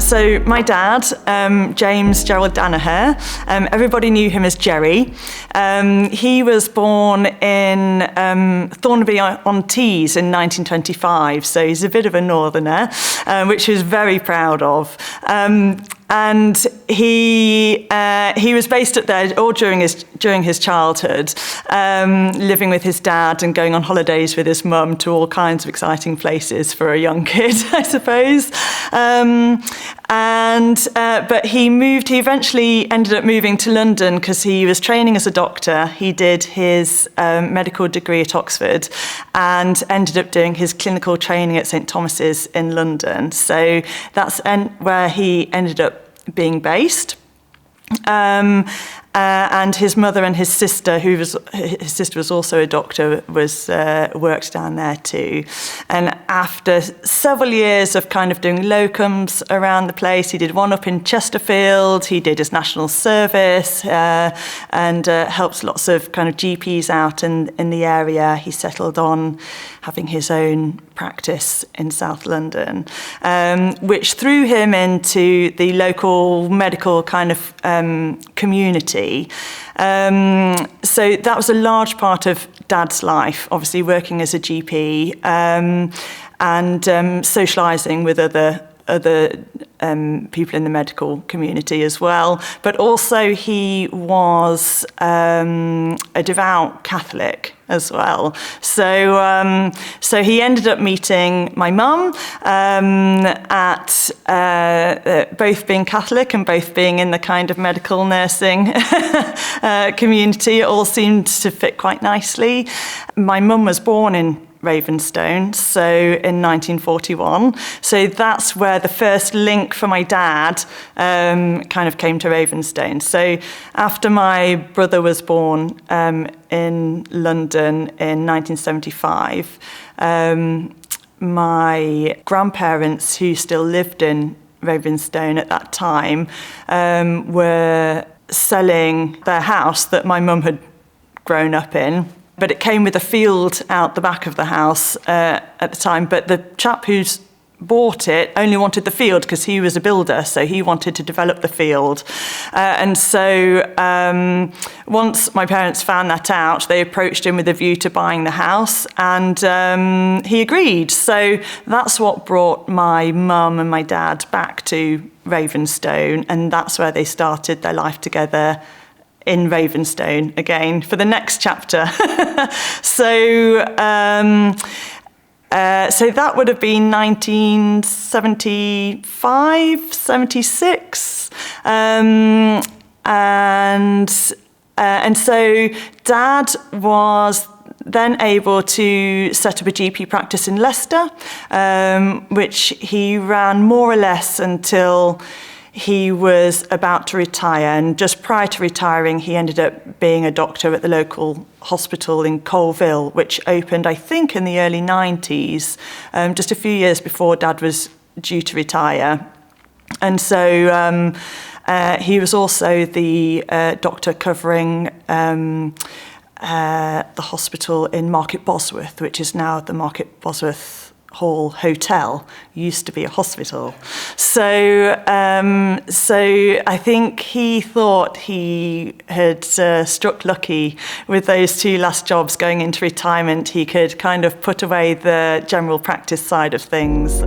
So my dad, James Gerald Danaher, everybody knew him as Jerry. He was born in Thornaby-on-Tees in 1925, so he's a bit of a northerner, which he was very proud of. And he was based there all during his childhood, living with his dad and going on holidays with his mum to all kinds of exciting places for a young kid, I suppose. But he eventually ended up moving to London because he was training as a doctor. He did his medical degree at Oxford and ended up doing his clinical training at St Thomas's in London. So that's where he ended up being based. And his mother and his sister, his sister was also a doctor, worked down there too. And after several years of kind of doing locums around the place, he did one up in Chesterfield, he did his national service, and helped lots of kind of GPs out in the area. He settled on having his own practice in South London, which threw him into the local medical kind of community. So that was a large part of Dad's life, obviously working as a GP and socialising with other people in the medical community as well. But also he was a devout Catholic as well. So he ended up meeting my mum at both being Catholic and both being in the kind of medical nursing community. It all seemed to fit quite nicely. My mum was born in Ravenstone, so in 1941. So that's where the first link for my dad kind of came to Ravenstone. So after my brother was born in London in 1975, my grandparents, who still lived in Ravenstone at that time, were selling their house that my mum had grown up in. But it came with a field out the back of the house at the time. But the chap who's bought it only wanted the field because he was a builder, so he wanted to develop the field. And so once my parents found that out, they approached him with a view to buying the house, and he agreed. So that's what brought my mum and my dad back to Ravenstone, and that's where they started their life together in Ravenstone again for the next chapter. So that would have been 1975, 76. And so Dad was then able to set up a GP practice in Leicester, which he ran more or less until he was about to retire. And just prior to retiring, he ended up being a doctor at the local hospital in Colville, which opened, I think, in the early 90s, just a few years before Dad was due to retire. And so he was also the doctor covering the hospital in Market Bosworth, which is now the Market Bosworth Hall Hotel, used to be a hospital. So I think he thought he had struck lucky with those two last jobs. Going into retirement, he could kind of put away the general practice side of things.